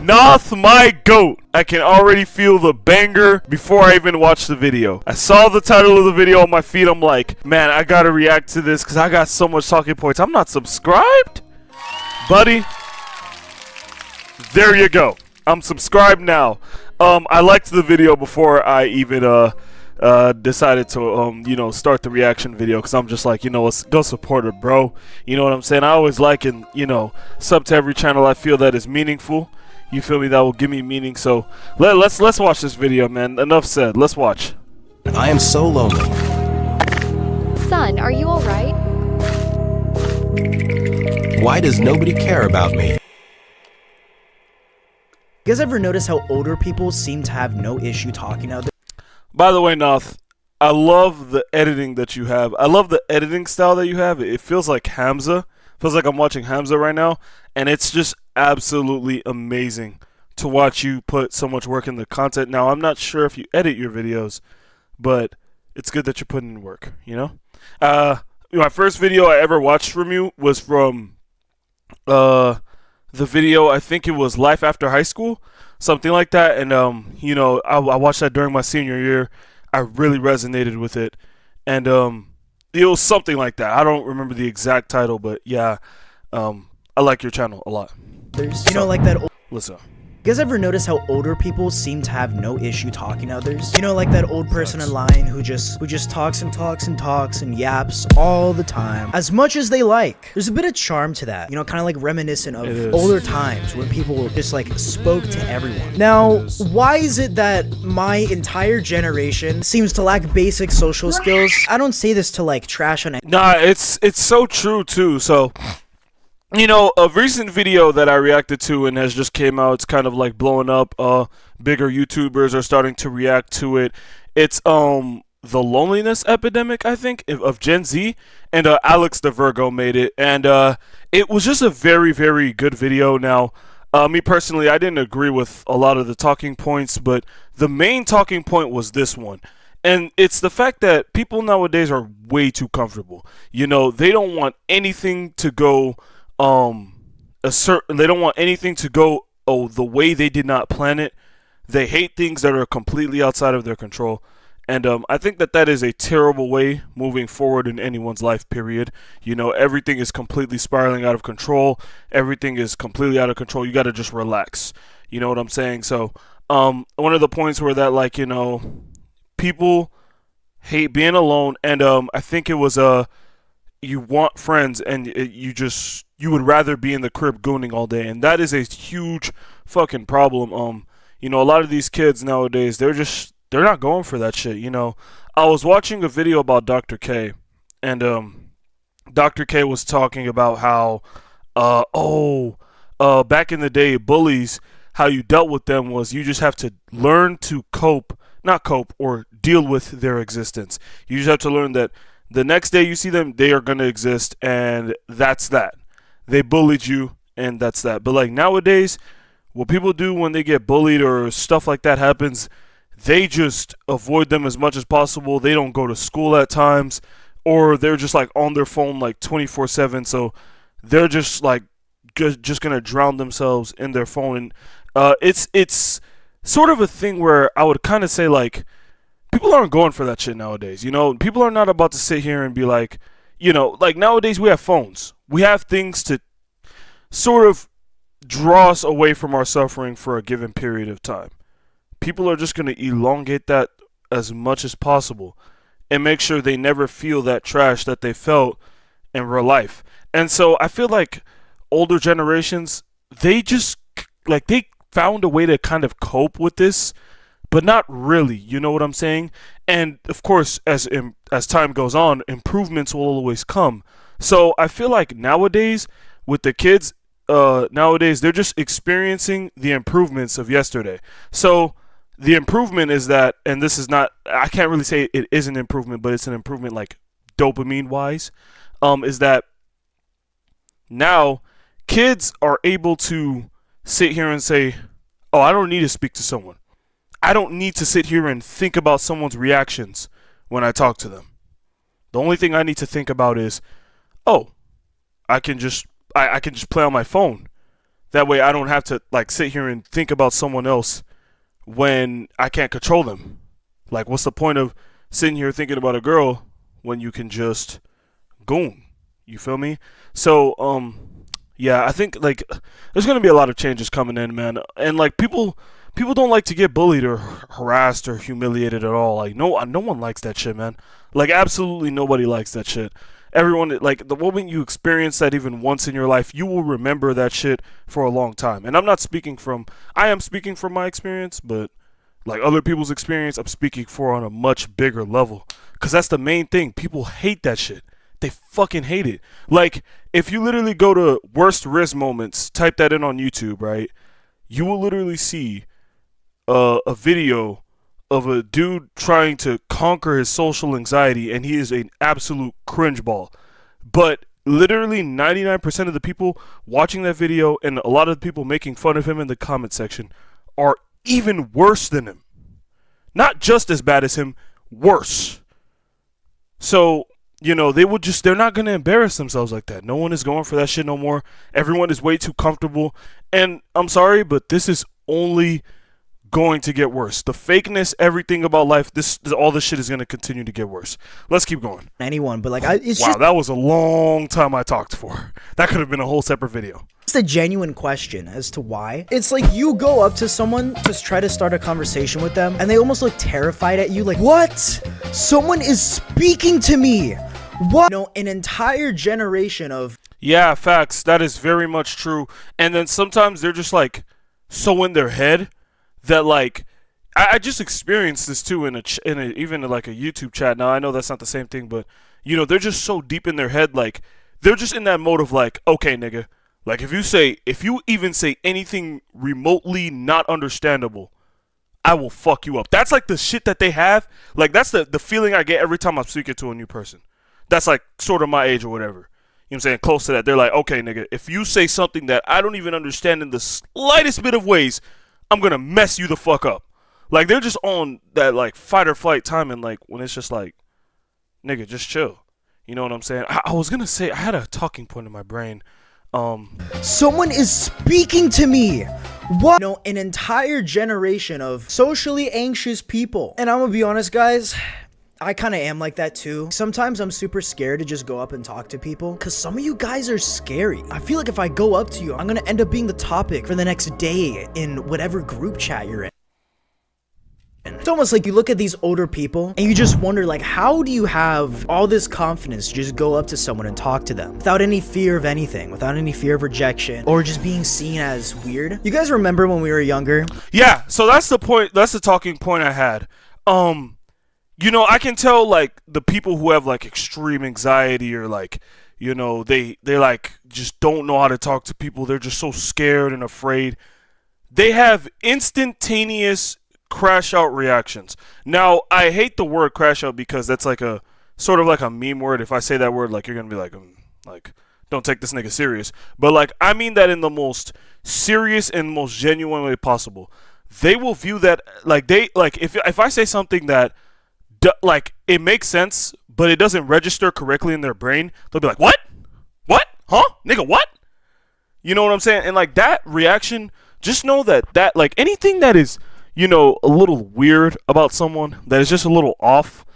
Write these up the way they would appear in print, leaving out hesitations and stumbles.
Noth my goat. I can already feel the banger before I even watch the video. I saw the title of the video on my feed. I'm like, man, I gotta react to this because I got so much talking points. I'm not subscribed, buddy. There you go. I'm subscribed now. I liked the video before I even decided to start the reaction video, because I'm just like, let's go support it, bro. You know what I'm saying? I always like and sub to every channel I feel that is meaningful. You feel me? That will give me meaning. So let's watch this video, man. Enough said. Let's watch. I am so lonely. Son, are you alright? Why does nobody care about me? You guys ever notice how older people seem to have no issue talking out there? By the way, Noth, I love the editing that you have. I love the editing style that you have. It feels like Hamza. Feels like I'm watching Hamza right now. And it's just absolutely amazing to watch you put so much work in the content. Now, I'm not sure if you edit your videos, but it's good that you're putting in work, My first video I ever watched from you was from the video, I think it was Life After High School, something like that. And I watched that during my senior year. I really resonated with it, and it was something like that. I don't remember the exact title, but yeah, I like your channel a lot. There's, like that. Listen. You guys ever notice how older people seem to have no issue talking to others? Like that old person in line who just talks and talks and talks and yaps all the time, as much as they like. There's a bit of charm to that, kind of like reminiscent of older times when people just spoke to everyone. Now, why is it that my entire generation seems to lack basic social skills? I don't say this to trash on it. Nah, it's so true too. So, a recent video that I reacted to and has just came out, it's kind of blowing up. Bigger YouTubers are starting to react to it. It's the loneliness epidemic, I think, of Gen Z, and Alex the Virgo made it, and it was just a very, very good video. Now, me personally, I didn't agree with a lot of the talking points, but the main talking point was this one. And it's the fact that people nowadays are way too comfortable. They don't want anything to go they don't want anything to go the way they did not plan it. They hate things that are completely outside of their control, and I think that is a terrible way moving forward in anyone's life, period. Everything is completely spiraling out of control. Everything is completely out of control. You got to just relax. You know what I'm saying? So one of the points were that people hate being alone, and I think it was you want friends, and you would rather be in the crib gooning all day, and that is a huge fucking problem. A lot of these kids nowadays, they're not going for that shit. I was watching a video about Dr. K, and Dr. K was talking about how back in the day, bullies, how you dealt with them was you just have to learn to not cope or deal with their existence. You just have to learn that the next day you see them, they are going to exist, and that's that. They bullied you, and that's that. But nowadays, what people do when they get bullied or stuff like that happens, they just avoid them as much as possible. They don't go to school at times, or they're just on their phone 24/7. So they're just just gonna drown themselves in their phone. And it's sort of a thing where I would kind of say people aren't going for that shit nowadays. People are not about to sit here and be nowadays we have phones. We have things to sort of draw us away from our suffering for a given period of time. People are just going to elongate that as much as possible and make sure they never feel that trash that they felt in real life. And so I feel like older generations, they just they found a way to kind of cope with this, but not really, you know what I'm saying? And of course, as time goes on, improvements will always come. So I feel like nowadays, with the kids, nowadays, they're just experiencing the improvements of yesterday. So the improvement is that, and this is not, I can't really say it is an improvement, but it's an improvement dopamine-wise, is that now kids are able to sit here and say, oh, I don't need to speak to someone. I don't need to sit here and think about someone's reactions when I talk to them. The only thing I need to think about is, oh, I can just play on my phone. That way I don't have to like sit here and think about someone else when I can't control them. Like, what's the point of sitting here thinking about a girl when you can just goon? You feel me? So, yeah, I think like there's gonna be a lot of changes coming in, man. And like people don't like to get bullied or harassed or humiliated at all. Like no one likes that shit, man. Like absolutely nobody likes that shit. Everyone, like, the moment you experience that even once in your life, you will remember that shit for a long time. And I am speaking from my experience, but like other people's experience, I'm speaking for on a much bigger level. Cause that's the main thing. People hate that shit. They fucking hate it. Like, if you literally go to worst risk moments, type that in on YouTube, right? You will literally see a video of a dude trying to conquer his social anxiety, and he is an absolute cringe ball. But literally 99% of the people watching that video and a lot of the people making fun of him in the comment section are even worse than him. Not just as bad as him, worse. So, they're not going to embarrass themselves like that. No one is going for that shit no more. Everyone is way too comfortable. And I'm sorry, but this is only going to get worse. The fakeness, everything about life, all this shit is going to continue to get worse. Let's keep going. Anyone, but like, that was a long time I talked for. That could have been a whole separate video. It's a genuine question as to why. It's like you go up to someone, just try to start a conversation with them, and they almost look terrified at you, like, what? Someone is speaking to me. What? An entire generation of... Yeah, facts. That is very much true. And then sometimes they're just like so in their head that like I just experienced this too even like a YouTube chat. Now I know that's not the same thing, but they're just so deep in their head, like they're just in that mode of like, okay, nigga, like if you even say anything remotely not understandable, I will fuck you up. That's like the shit that they have. Like that's the feeling I get every time I'm speaking to a new person. That's like sort of my age or whatever. You know what I'm saying? Close to that. They're like, okay, nigga, if you say something that I don't even understand in the slightest bit of ways, I'm gonna mess you the fuck up. Like they're just on that like fight or flight time, and like when it's just like, nigga, just chill. You know what I'm saying? I was gonna say I had a talking point in my brain. Someone is speaking to me. What? An entire generation of socially anxious people. And I'm gonna be honest, guys, I kind of am like that too. Sometimes I'm super scared to just go up and talk to people because some of you guys are scary. I feel like if I go up to you, I'm gonna end up being the topic for the next day in whatever group chat you're in. It's almost like you look at these older people and you just wonder, like, how do you have all this confidence to just go up to someone and talk to them without any fear of anything, without any fear of rejection or just being seen as weird? You guys remember when we were younger? Yeah, so that's the point. That's the talking point I had. I can tell like the people who have like extreme anxiety or like, they like just don't know how to talk to people. They're just so scared and afraid. They have instantaneous crash out reactions. Now, I hate the word crash out because that's like a sort of like a meme word. If I say that word, like you're going to be like, don't take this nigga serious. But like, I mean that in the most serious and most genuine way possible. They will view that like if I say something that like it makes sense, but it doesn't register correctly in their brain, they'll be like, what? Huh? Nigga, what? You know what I'm saying? And like that reaction, just know that like anything that is, a little weird about someone, that is just a little off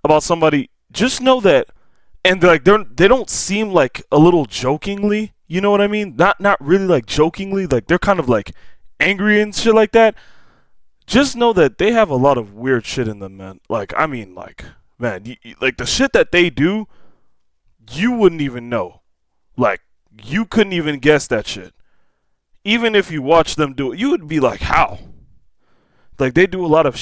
about somebody, just know that, and like they don't seem like a little jokingly, you know what I mean? Not really like jokingly, like they're kind of like angry and shit like that. Just know that they have a lot of weird shit in them, man. Like, I mean, like, man, like the shit that they do, you wouldn't even know. Like, you couldn't even guess that shit. Even if you watch them do it, you would be like, how? Like, they do a lot of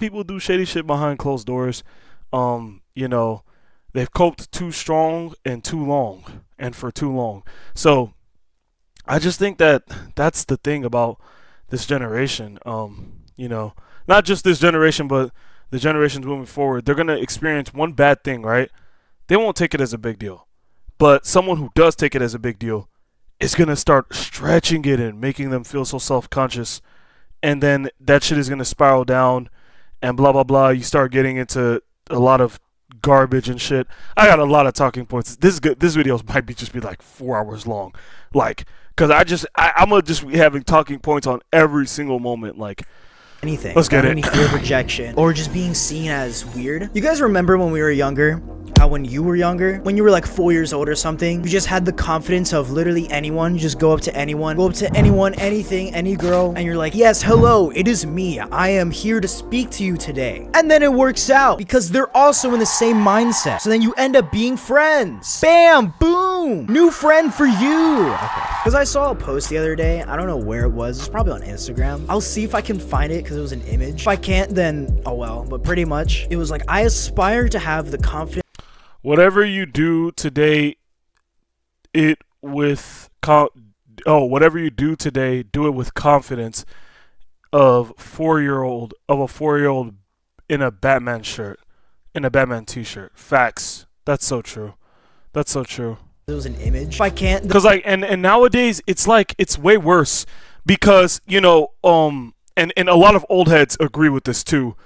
people do shady shit behind closed doors. They've coped too strong and too long and for too long. So, I just think that that's the thing about this generation. Not just this generation, but the generations moving forward. They're going to experience one bad thing, right? They won't take it as a big deal. But someone who does take it as a big deal is going to start stretching it and making them feel so self-conscious. And then that shit is going to spiral down and blah, blah, blah. You start getting into a lot of garbage and shit. I got a lot of talking points. This video might just be like 4 hours long. Like, Because I'm gonna just be having talking points on every single moment. Like, anything. Let's get Without it. any fear of rejection or just being seen as weird. You guys remember when we were younger? How when you were younger, when you were like 4 years old or something, you just had the confidence of literally anyone. You just go up to anyone, anything, any girl, and you're like, yes, hello, it is me. I am here to speak to you today. And then it works out because they're also in the same mindset. So then you end up being friends. Bam, boom, new friend for you. Okay. Because I saw a post the other day. I don't know where it was. It's probably on Instagram. I'll see if I can find it because it was an image. If I can't, then oh well. But pretty much, it was like, I aspire to have the confidence. whatever you do today, whatever you do today, do it with confidence of a 4-year-old in a Batman shirt, in a Batman t-shirt. Facts. That's so true. That's so true. It was an image. If I can't, Because like, and nowadays it's like it's way worse because and a lot of old heads agree with this too.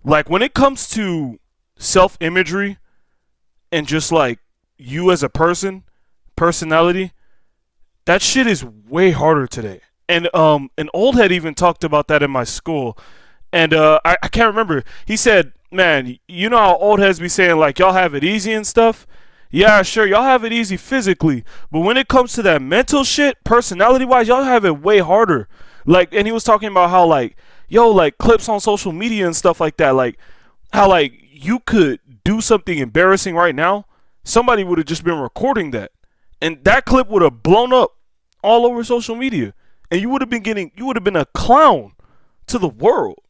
Like when it comes to self-imagery and just like you as a personality, that shit is way harder today. And an old head even talked about that in my school, and I can't remember. He said, "Man, you know how old heads be saying like y'all have it easy and stuff." Yeah, sure, y'all have it easy physically, but when it comes to that mental shit, personality-wise, y'all have it way harder. Like, and he was talking about how like, like clips on social media and stuff like that, like how like you could do something embarrassing right now, somebody would have just been recording that, and that clip would have blown up all over social media, and you would have been a clown to the world.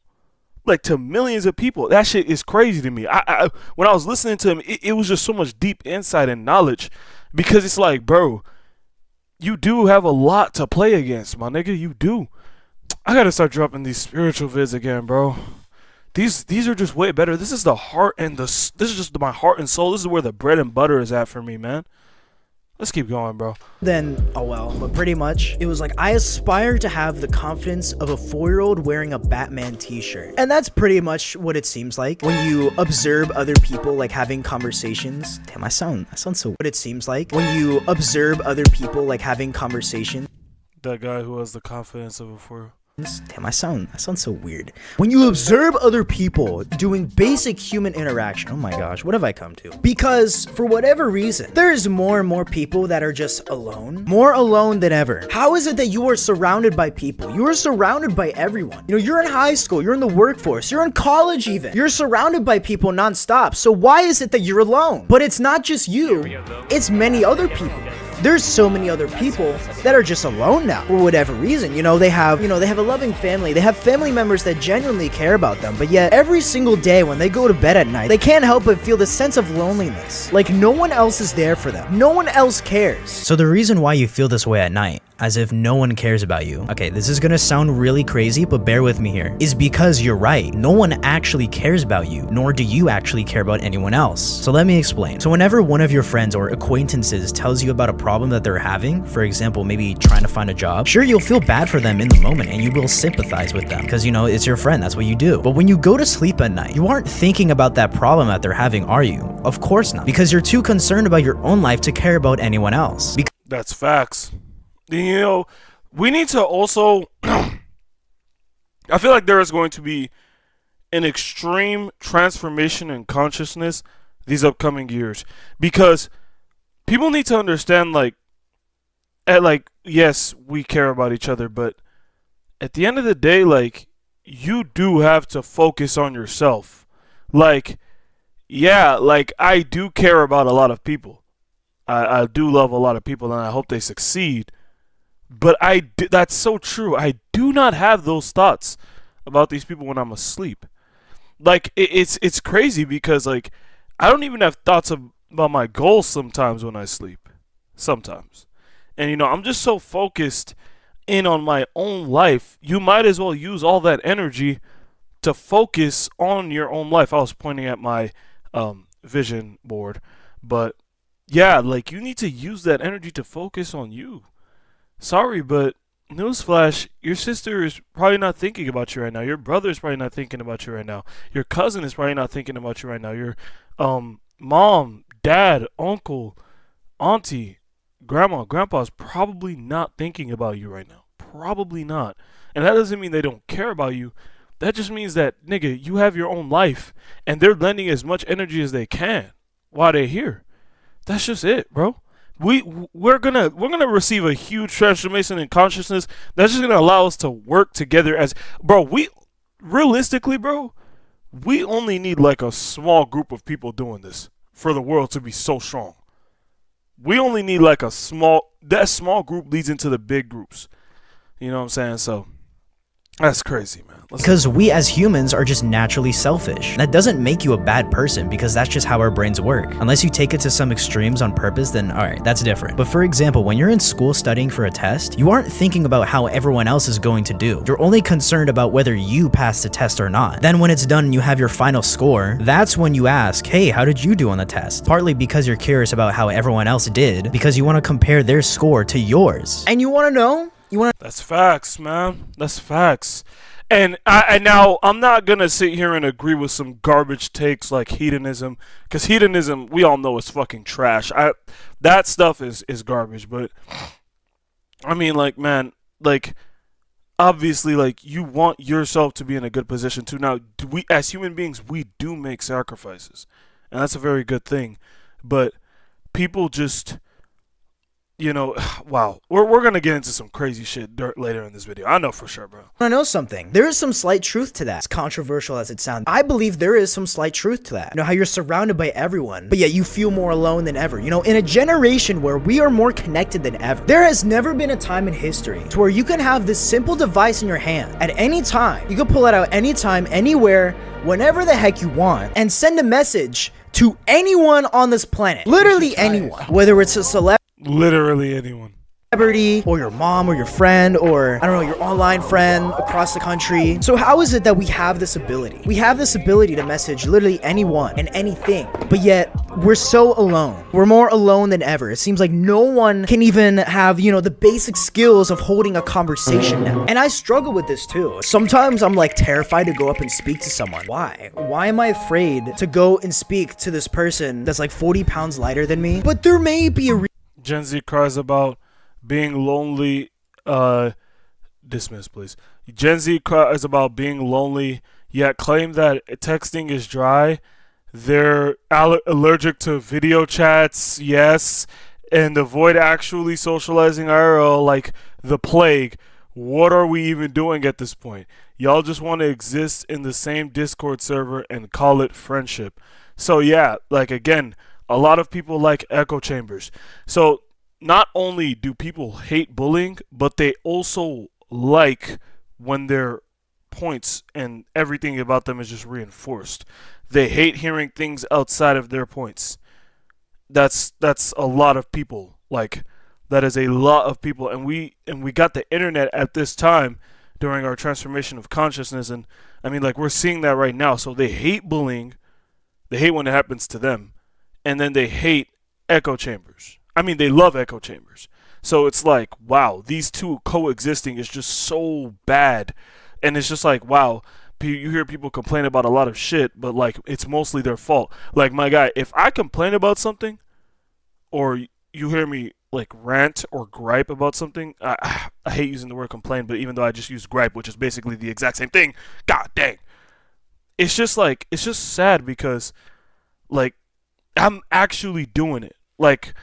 Like to millions of people. That shit is crazy to me. I when I was listening to him, it was just so much deep insight and knowledge, because it's like, bro, you do have a lot to play against, my nigga. You do. I gotta start dropping these spiritual vids again, bro. These are just way better. This is the heart and this is just my heart and soul. This is where the bread and butter is at for me, man. Let's keep going, bro. Then, oh well, but pretty much, it was like, I aspire to have the confidence of a 4-year-old wearing a Batman t-shirt. And that's pretty much what it seems like when you observe other people like having conversations. Damn, I sound so what it seems like when you observe other people like having conversations. That guy who has the confidence of a 4. Damn, I sound so weird. When you observe other people doing basic human interaction, oh my gosh, what have I come to? Because for whatever reason, there's more and more people that are just alone, more alone than ever. How is it that you are surrounded by people? You are surrounded by everyone. You know, you're in high school, you're in the workforce, you're in college even. You're surrounded by people nonstop. So why is it that you're alone? But it's not just you, it's many other people. There's so many other people that are just alone now for whatever reason. They have a loving family. They have family members that genuinely care about them. But yet every single day when they go to bed at night, they can't help but feel the sense of loneliness. Like no one else is there for them. No one else cares. So the reason why you feel this way at night, as if no one cares about you. Okay, this is gonna sound really crazy, but bear with me here. Is because you're right. No one actually cares about you, nor do you actually care about anyone else. So let me explain. So whenever one of your friends or acquaintances tells you about a problem that they're having, for example, maybe trying to find a job, sure, you'll feel bad for them in the moment and you will sympathize with them because, it's your friend, that's what you do. But when you go to sleep at night, you aren't thinking about that problem that they're having, are you? Of course not, because you're too concerned about your own life to care about anyone else. That's facts. We need to also I feel like there is going to be an extreme transformation in consciousness these upcoming years, because people need to understand yes, we care about each other, but at the end of the day, like, you do have to focus on yourself. Like, yeah, like, I do care about a lot of people. I do love a lot of people, and I hope they succeed. But that's so true. I do not have those thoughts about these people when I'm asleep. Like, it's crazy because, like, I don't even have thoughts about my goals sometimes when I sleep. Sometimes. And, I'm just so focused in on my own life. You might as well use all that energy to focus on your own life. I was pointing at my vision board. But, yeah, like, you need to use that energy to focus on you. Sorry, but newsflash, your sister is probably not thinking about you right now. Your brother is probably not thinking about you right now. Your cousin is probably not thinking about you right now. Your mom, dad, uncle, auntie, grandpa's probably not thinking about you right now. Probably not. And that doesn't mean they don't care about you. That just means that, nigga, you have your own life and they're lending as much energy as they can while they're here. That's just it, bro. We're gonna receive a huge transformation in consciousness that's just gonna allow us to work together as, bro, we realistically, bro, we only need like a small group of people doing this for the world to be so strong. We only need like that small group leads into the big groups. You know what I'm saying? So that's crazy, man. Because we as humans are just naturally selfish. That doesn't make you a bad person, because that's just how our brains work. Unless you take it to some extremes on purpose, then alright, that's different. But for example, when you're in school studying for a test, you aren't thinking about how everyone else is going to do. You're only concerned about whether you pass the test or not. Then when it's done and you have your final score, that's when you ask, hey, how did you do on the test? Partly because you're curious about how everyone else did, because you want to compare their score to yours. And you want to know? That's facts, man. That's facts. And now I'm not gonna sit here and agree with some garbage takes like hedonism, because hedonism, we all know, is fucking trash. That stuff is garbage. But I mean, like, man, like, obviously, like, you want yourself to be in a good position too. Now, we as human beings, we do make sacrifices, and that's a very good thing. But people just, you know, wow, we're gonna get into some crazy shit later in this video. I know for sure, bro. I know something. There is some slight truth to that. As controversial as it sounds, I believe there is some slight truth to that. You know, how you're surrounded by everyone, but yet you feel more alone than ever. You know, in a generation where we are more connected than ever, there has never been a time in history to where you can have this simple device in your hand at any time. You can pull it out anytime, anywhere, whenever the heck you want, and send a message to anyone on this planet. Literally anyone. Whether it's a celebrity, Literally anyone. Or your mom or your friend, or I don't know, your online friend across the country. So how is it that we have this ability? We have this ability to message literally anyone and anything, but yet we're so alone. We're more alone than ever. It seems like no one can even have, you know, the basic skills of holding a conversation now. And I struggle with this too. Sometimes I'm like terrified to go up and speak to someone. Why? Why am I afraid to go and speak to this person that's like 40 pounds lighter than me? But there may be a Gen Z cries about being lonely. Dismiss, please. Gen Z cries about being lonely, yet claim that texting is dry. They're allergic to video chats, yes, and avoid actually socializing IRL like the plague. What are we even doing at this point? Y'all just want to exist in the same Discord server and call it friendship. So yeah, like, again, a lot of people like echo chambers. So not only do people hate bullying, but they also like when their points and everything about them is just reinforced. They hate hearing things outside of their points. That's a lot of people. Like, that is a lot of people, and we got the internet at this time during our transformation of consciousness, and I mean, like, we're seeing that right now. So they hate bullying, they hate when it happens to them, and then they hate echo chambers. I mean, they love echo chambers. So it's like, wow, these two coexisting is just so bad. And it's just like, wow, you hear people complain about a lot of shit, but like, it's mostly their fault. Like, my guy, if I complain about something, or you hear me like rant or gripe about something, I hate using the word complain, but even though I just use gripe, which is basically the exact same thing, god dang. It's just like, it's just sad because, like, I'm actually doing it. Like,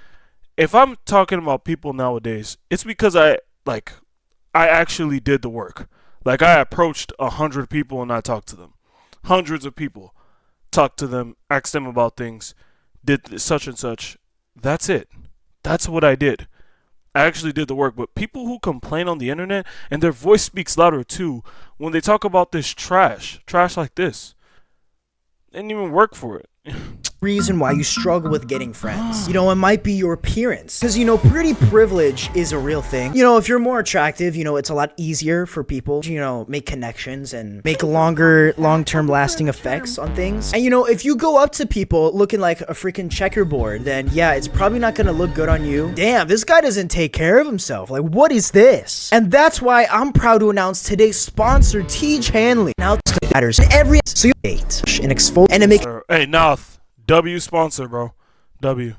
if I'm talking about people nowadays, it's because I actually did the work. Like, I approached 100 people and I talked to them. Hundreds of people. Talked to them, asked them about things, did such and such. That's it. That's what I did. I actually did the work. But people who complain on the internet, and their voice speaks louder too, when they talk about this trash like this, they didn't even work for it. reason why you struggle with getting friends. You know, it might be your appearance. Because, you know, pretty privilege is a real thing. You know, if you're more attractive, you know, it's a lot easier for people to, you know, make connections and make long-term lasting effects on things. And, you know, if you go up to people looking like a freaking checkerboard, then yeah, it's probably not gonna look good on you. Damn, this guy doesn't take care of himself. Like, what is this? And that's why I'm proud to announce today's sponsor, Tej Hanley. Now, it matters every so you date and exfoliate and to make. Hey, North. W sponsor, bro. W.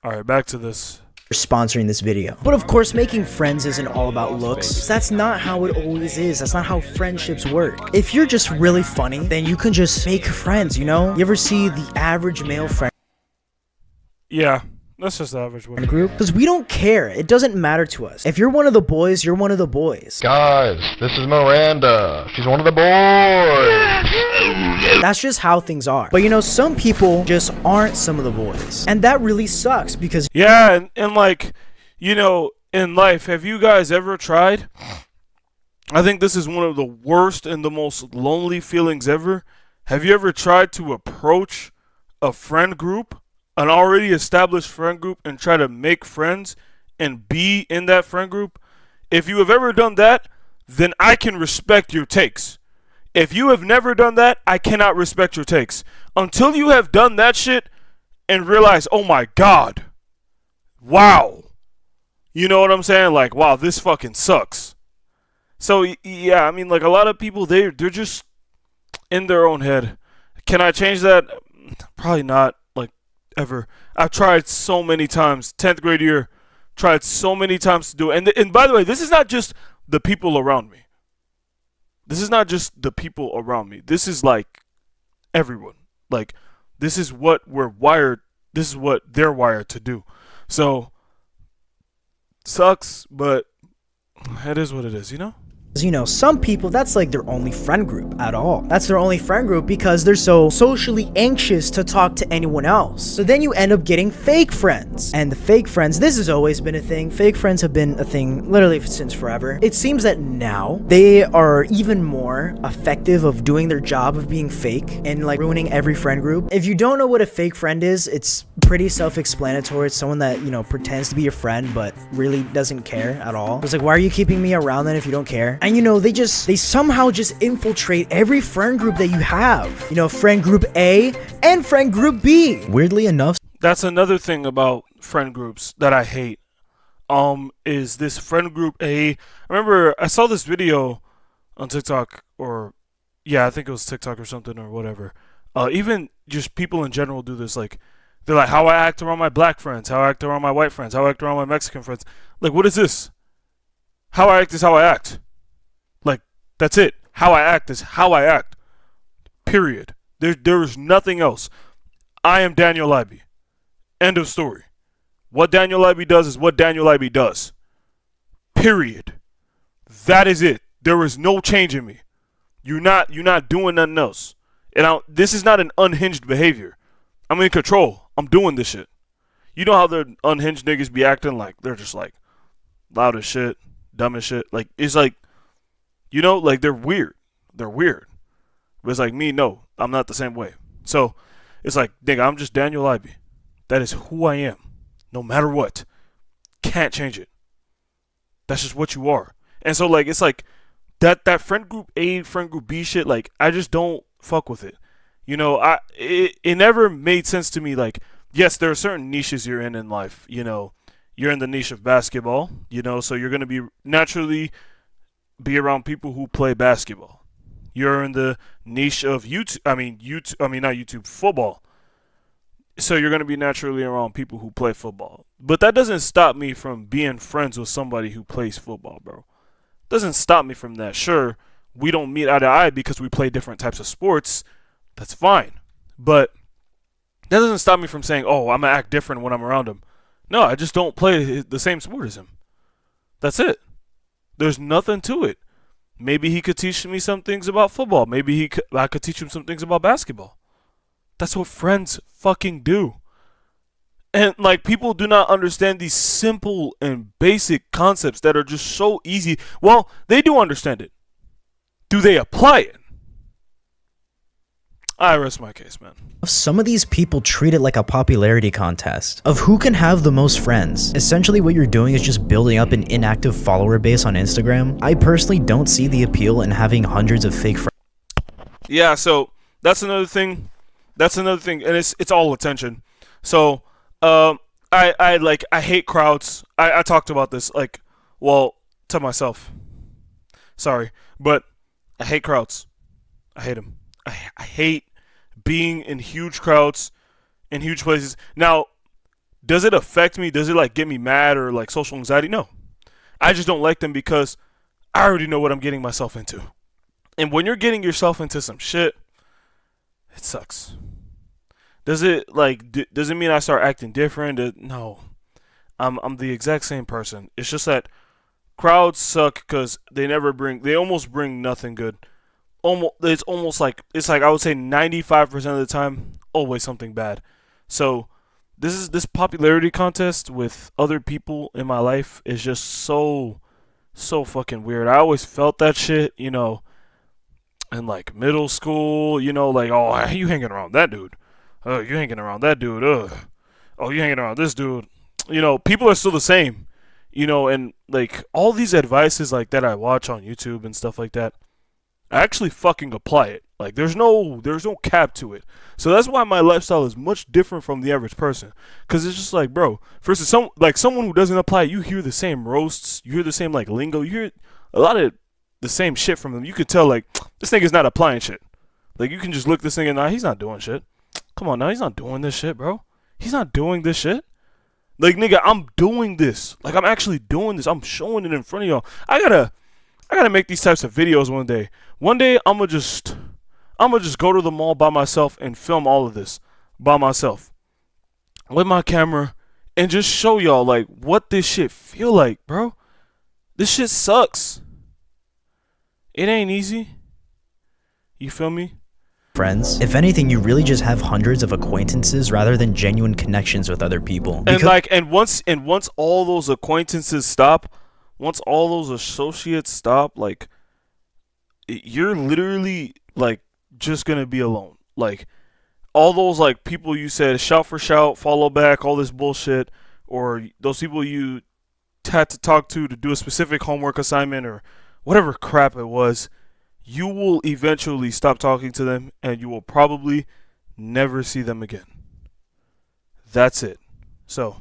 All right, back to this. sponsoring this video. But of course, making friends isn't all about looks. That's not how it always is. That's not how friendships work. If you're just really funny, then you can just make friends, you know? You ever see the average male friend Yeah, that's just the average one. group? Because we don't care. It doesn't matter to us. If you're one of the boys, you're one of the boys. Guys, this is Miranda. She's one of the boys. That's just how things are. But you know, some people just aren't some of the boys. And that really sucks because Yeah, and like, you know, in life, have you guys ever tried? I think this is one of the worst and the most lonely feelings ever. Have you ever tried to approach a friend group, an already established friend group, and try to make friends and be in that friend group? If you have ever done that, then I can respect your takes. If you have never done that, I cannot respect your takes. Until you have done that shit and realize, oh my God, wow. You know what I'm saying? Like, wow, this fucking sucks. So, yeah, I mean, like, a lot of people, they're just in their own head. Can I change that? Probably not, like, ever. I've tried so many times. 10th grade year, tried so many times to do it. And by the way, this is not just the people around me. This is not just the people around me. This is, like, everyone. Like, this is what we're wired. This is what they're wired to do. So, sucks, but it is what it is, you know? you know, some people, that's like their only friend group at all. That's their only friend group because they're so socially anxious to talk to anyone else. So then you end up getting fake friends. And the fake friends, this has always been a thing. Fake friends have been a thing literally since forever. It seems that now they are even more effective of doing their job of being fake and like ruining every friend group. If you don't know what a fake friend is, it's pretty self-explanatory. It's someone that, you know, pretends to be your friend but really doesn't care at all. It's like, why are you keeping me around then if you don't care? And you know, they somehow just infiltrate every friend group that you have. You know, friend group A and friend group B. Weirdly enough, that's another thing about friend groups that I hate. Is this friend group A? I remember I saw this video on TikTok, or yeah, I think it was TikTok or something or whatever. Even just people in general do this. Like, they're like, how I act around my black friends, how I act around my white friends, how I act around my Mexican friends. Like, what is this? How I act is how I act. Like, that's it. How I act is how I act. Period. There is nothing else. I am Daniel Libby. End of story. What Daniel Libby does is what Daniel Libby does. Period. That is it. There is no change in me. You're not doing nothing else. And this is not an unhinged behavior. I'm in control. I'm doing this shit. You know how the unhinged niggas be acting like they're just like loud as shit, dumb as shit. Like, it's like, you know, like they're weird. They're weird. But it's like me, no, I'm not the same way. So it's like, nigga, I'm just Daniel Libby. That is who I am. No matter what. Can't change it. That's just what you are. And so like, it's like that friend group A, friend group B shit, like, I just don't fuck with it. You know, it never made sense to me. Like, yes, there are certain niches you're in life. You know, you're in the niche of basketball, you know, so you're going to be naturally be around people who play basketball. You're in the niche of football. So you're going to be naturally around people who play football. But that doesn't stop me from being friends with somebody who plays football, bro. Doesn't stop me from that. Sure, we don't meet eye to eye because we play different types of sports. That's fine. But that doesn't stop me from saying, oh, I'm going to act different when I'm around him. No, I just don't play the same sport as him. That's it. There's nothing to it. Maybe he could teach me some things about football. Maybe I could teach him some things about basketball. That's what friends fucking do. And like, people do not understand these simple and basic concepts that are just so easy. Well, they do understand it. Do they apply it? I rest my case, man. some of these people treat it like a popularity contest of who can have the most friends. Essentially what you're doing is just building up an inactive follower base on Instagram. I personally don't see the appeal in having hundreds of fake friends. Yeah, so that's another thing. And it's all attention. So I hate crowds. I talked about this to myself. Sorry, but I hate crowds. I hate them. I hate being in huge crowds, in huge places. Now, Does it affect me? Does it like get me mad or like social anxiety? No. I just don't like them because I already know what I'm getting myself into. And when you're getting yourself into some shit, it sucks. Does it like does it mean I start acting different? No. I'm the exact same person. It's just that crowds suck because they almost bring nothing good. It's like I would say 95% of the time always something bad. So this popularity contest with other people in my life is just so fucking weird. I always felt that shit, in like middle school, like, oh, you hanging around that dude. Oh, you hanging around that dude. Oh, you hanging around this dude. People are still the same. And like all these advices like that I watch on YouTube and stuff like that, I actually fucking apply it. Like there's no cap to it. So that's why my lifestyle is much different from the average person. Cause it's just like, bro, versus someone who doesn't apply it, you hear the same roasts, you hear the same like lingo, you hear a lot of the same shit from them. You could tell like this nigga's not applying shit. Like you can just look this nigga, nah, he's not doing shit. Come on now, he's not doing this shit, bro. He's not doing this shit. Like nigga, I'm doing this. Like I'm actually doing this. I'm showing it in front of y'all. I gotta make these types of videos one day. One day I'ma just go to the mall by myself and film all of this by myself with my camera and just show y'all like what this shit feel like, bro. This shit sucks. It ain't easy. You feel me? Friends. If anything, you really just have hundreds of acquaintances rather than genuine connections with other people. And once all those acquaintances stop, once all those associates stop, like you're literally like just gonna be alone. Like all those like people you said shout for shout, follow back, all this bullshit, or those people you had to talk to do a specific homework assignment or whatever crap it was, you will eventually stop talking to them and you will probably never see them again. That's it. So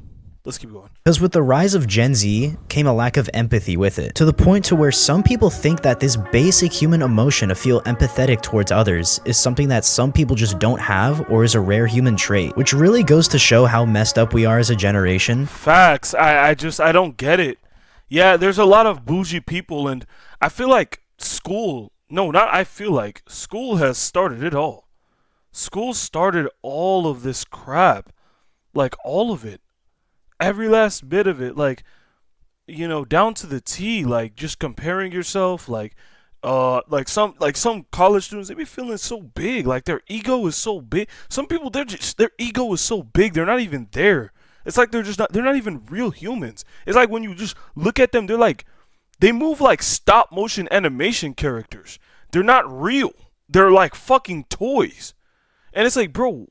let's keep going. Because with the rise of Gen Z came a lack of empathy with it, to the point to where some people think that this basic human emotion to feel empathetic towards others is something that some people just don't have or is a rare human trait, which really goes to show how messed up we are as a generation. Facts. I don't get it. Yeah, there's a lot of bougie people and I feel like school has started it all. School started all of this crap. Like all of it. Every last bit of it, like, down to the T, like just comparing yourself, like some college students, they be feeling so big, like their ego is so big. Some people, their ego is so big, they're not even there. It's like they're not even real humans. It's like when you just look at them, they move like stop motion animation characters. They're not real. They're like fucking toys. And it's like, bro,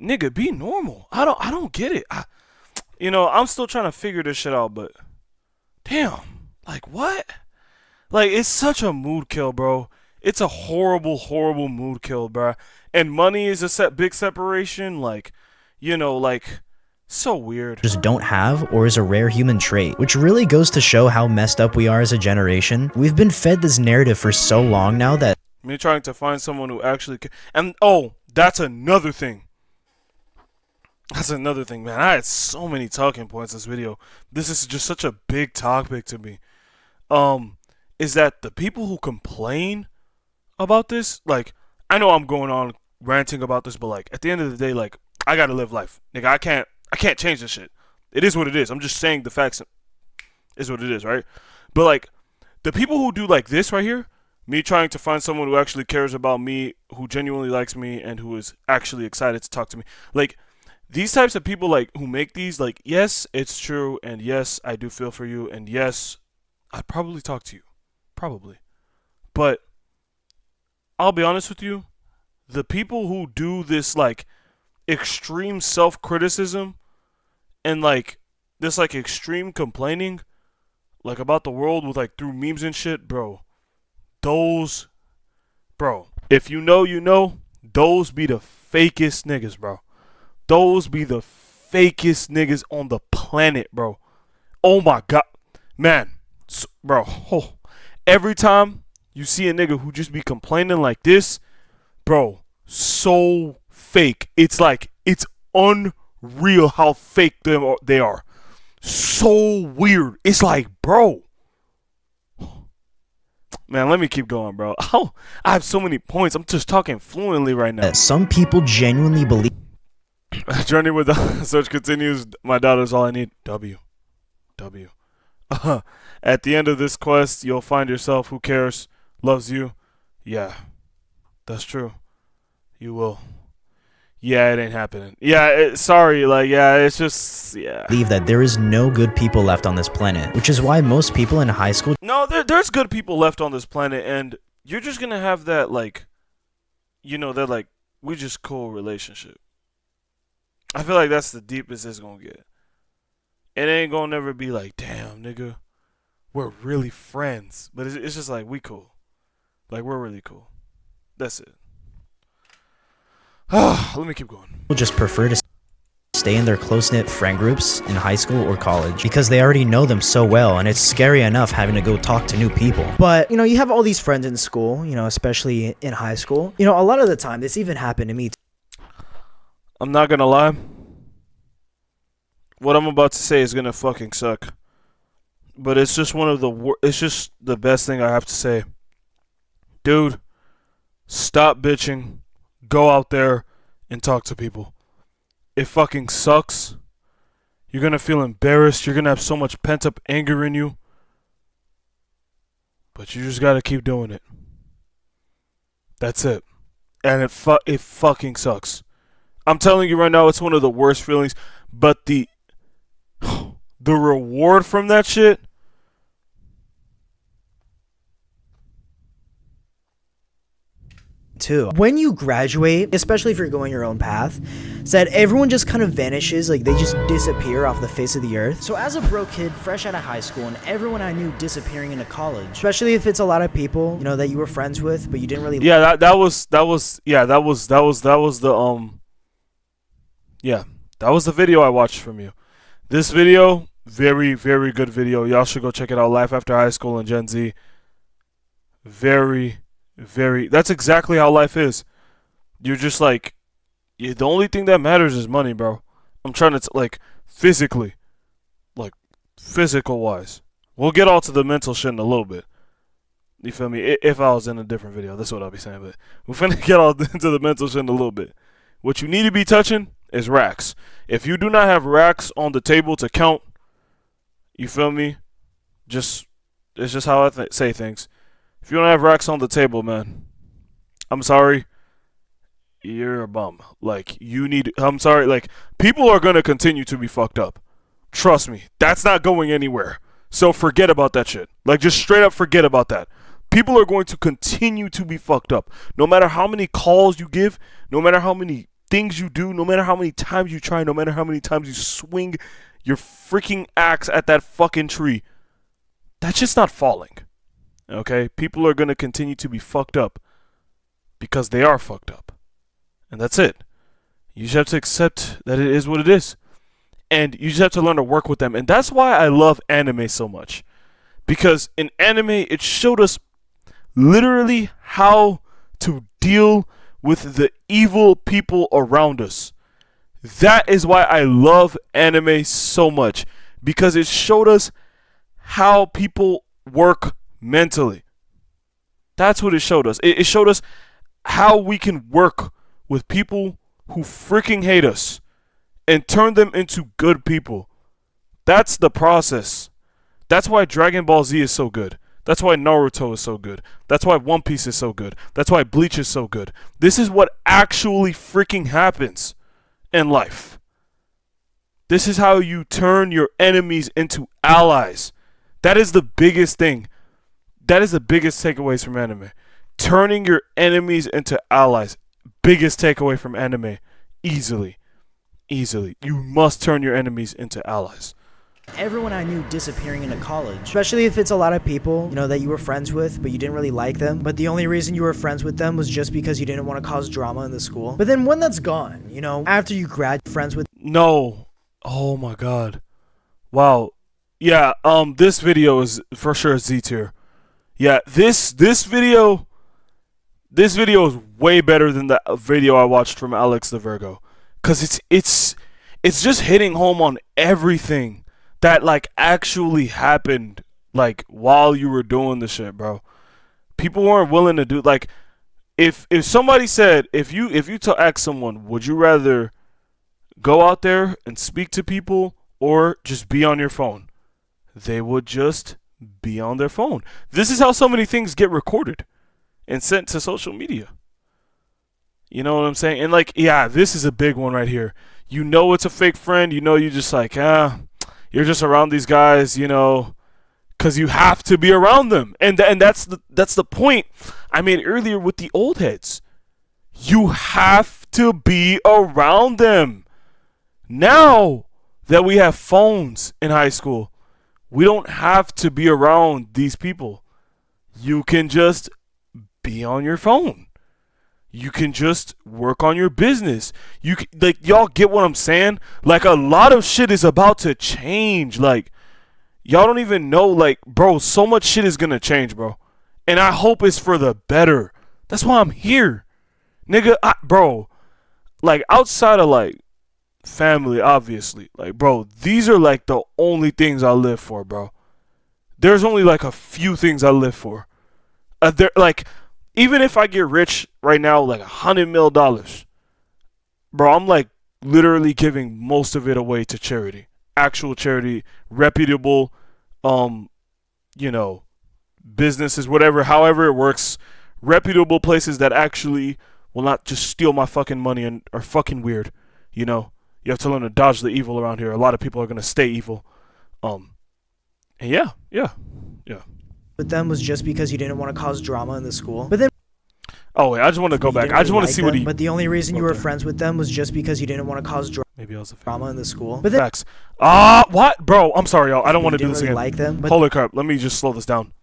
nigga, be normal. I don't get it. I'm still trying to figure this shit out, but damn, like what? Like it's such a mood kill, bro. It's a horrible, horrible mood kill, bro. And money is a big separation, like, so weird. Just don't have or is a rare human trait, which really goes to show how messed up we are as a generation. We've been fed this narrative for so long now that me trying to find someone who actually and oh, that's another thing. That's another thing, man. I had so many talking points in this video. This is just such a big topic to me. Is that the people who complain about this, like, I know I'm going on ranting about this, but like at the end of the day, like, I gotta live life. Nigga, I can't change this shit. It is what it is. I'm just saying the facts is what it is, right? But like the people who do like this right here, me trying to find someone who actually cares about me, who genuinely likes me, and who is actually excited to talk to me. Like these types of people, like, who make these, like, yes, it's true, and yes, I do feel for you, and yes, I'd probably talk to you. Probably. But I'll be honest with you, the people who do this, like, extreme self-criticism and, like, this, like, extreme complaining, like, about the world with, like, through memes and shit, bro, if you know, those be the fakest niggas, bro. Those be the fakest niggas on the planet, bro. Oh my god. Man. Bro. Oh. Every time you see a nigga who just be complaining like this, bro, so fake. It's like, it's unreal. real how fake they are. So weird. It's like, bro. Man, let me keep going, bro. Oh, I have so many points. I'm just talking fluently right now. that some people genuinely believe. Journey with the search continues. My daughter's all I need. W. At the end of this quest, you'll find yourself who cares, loves you. Yeah, that's true. You will. Yeah, it ain't happening. Yeah, sorry. Like, yeah, it's just, yeah. Believe that there is no good people left on this planet, which is why most people in high school. No, there's good people left on this planet, and you're just gonna have that, like, you know, that, like, we just cool relationship. I feel like that's the deepest it's gonna get. It ain't gonna never be like, damn, nigga, we're really friends. But it's just like, we cool. Like, we're really cool. That's it. Let me keep going. People just prefer to stay in their close-knit friend groups in high school or college because they already know them so well, and it's scary enough having to go talk to new people. But, you know, you have all these friends in school, you know, especially in high school. You know, a lot of the time, this even happened to me. I'm not gonna lie. What I'm about to say is gonna fucking suck. But it's just one of the it's just the best thing I have to say. Dude, stop bitching. Go out there and talk to people. It fucking sucks. You're gonna feel embarrassed. You're gonna have so much pent up anger in you. But you just gotta keep doing it. That's it. And it fucking sucks. I'm telling you right now, it's one of the worst feelings. But the reward from that shit. Too. When you graduate, especially if you're going your own path, is that everyone just kind of vanishes, like they just disappear off the face of the earth. So as a broke kid, fresh out of high school, and everyone I knew disappearing into college, especially if it's a lot of people, you know, that you were friends with, but you didn't really. Yeah, that was the that was the video I watched from you. This video, very, very good video. Y'all should go check it out. Life After High School and Gen Z. Very, very. That's exactly how life is. You're just like, the only thing that matters is money, bro. I'm trying to, like, physically. Like, physical wise. We'll get all to the mental shit in a little bit. You feel me? If I was in a different video, that's what I'll be saying. But we're finna get all into the mental shit in a little bit. What you need to be touching is racks. If you do not have racks on the table to count, you feel me? It's just how I say things. If you don't have racks on the table, man, I'm sorry. You're a bum. Like, I'm sorry. Like, people are going to continue to be fucked up. Trust me. That's not going anywhere. So forget about that shit. Like, just straight up forget about that. People are going to continue to be fucked up. No matter how many calls you give, no matter how many things you do, no matter how many times you try, no matter how many times you swing your freaking axe at that fucking tree, that's just not falling. Okay? People are going to continue to be fucked up because they are fucked up. And that's it. You just have to accept that it is what it is. And you just have to learn to work with them. And that's why I love anime so much. Because in anime, it showed us literally how to deal with the evil people around us. That is why I love anime so much. Because it showed us how people work mentally. That's what it showed us. It showed us how we can work with people who freaking hate us and turn them into good people. That's the process. That's why Dragon Ball Z is so good. That's why Naruto is so good. That's why One Piece is so good. That's why Bleach is so good. This is what actually freaking happens in life. This is how you turn your enemies into allies. That is the biggest thing. That is the biggest takeaways from anime. Turning your enemies into allies. Biggest takeaway from anime. Easily. You must turn your enemies into allies. Everyone I knew disappearing into college, especially if it's a lot of people, you know, that you were friends with, but you didn't really like them. But the only reason you were friends with them was just because you didn't want to cause drama in the school. But then when that's gone, you know, after you graduate, friends with. No. Oh my god. Wow. Yeah, this video is for sure Z tier. Yeah, this video is way better than the video I watched from Alex the Virgo. Cause it's just hitting home on everything that like actually happened like while you were doing the shit, bro. People weren't willing to do like if somebody said if you to ask someone, would you rather go out there and speak to people or just be on your phone? They would just be on their phone. This is how so many things get recorded and sent to social media. You know what I'm saying? And like, yeah, this is a big one right here. You know it's a fake friend. You know you just like, you're just around these guys, you know, because you have to be around them. And that's the point I made earlier with the old heads. You have to be around them. Now that we have phones in high school, we don't have to be around these people. You can just be on your phone. You can just work on your business. You can, like, y'all get what I'm saying? Like, a lot of shit is about to change. Like, y'all don't even know. Like, bro, so much shit is gonna change, bro. And I hope it's for the better. That's why I'm here, nigga. Bro, like, outside of like family, obviously, like, bro, these are like the only things I live for, bro. There's only like a few things I live for. There, like, even if I get rich right now, like $100 million, bro, I'm like literally giving most of it away to charity, actual charity, reputable, you know, businesses, whatever, however it works, reputable places that actually will not just steal my fucking money and are fucking weird, you know. You have to learn to dodge the evil around here. A lot of people are gonna stay evil. And yeah. With them was just because you didn't want to cause drama in the school. But then Oh wait, I just want to go you back. didn't I just really want to like see what them, he. But the only reason you wrote were there. friends with them was just because you didn't want to cause Maybe I was a fan. drama in the school. But then Facts. What, bro? I'm sorry, y'all. I don't want to you do didn't this really again. like them. But Holy crap! Let me just slow this down.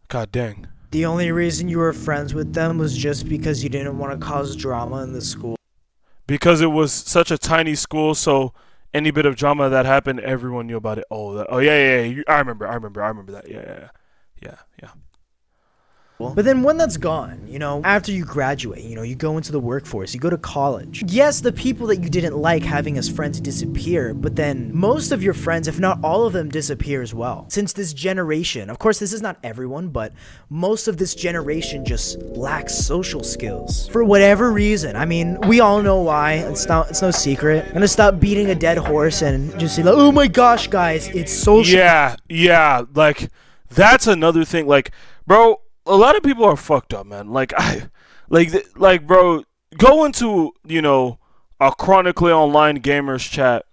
God dang. the only reason you were friends with them was just because you didn't want to cause drama in the school. Because it was such a tiny school, so any bit of drama that happened, everyone knew about it. Oh yeah. I remember that. Yeah. But then when that's gone, you know, after you graduate, you know, you go into the workforce, you go to college. Yes, the people that you didn't like having as friends disappear, but then most of your friends, if not all of them, disappear as well. Since this generation, of course, this is not everyone, but most of this generation just lacks social skills. For whatever reason. I mean, we all know why. It's no secret. I'm gonna stop beating a dead horse and just say, like, oh my gosh, guys, it's social. Yeah. Like, that's another thing. Like, bro, a lot of people are fucked up, man. Like, bro, go into, you know, a chronically online gamers chat,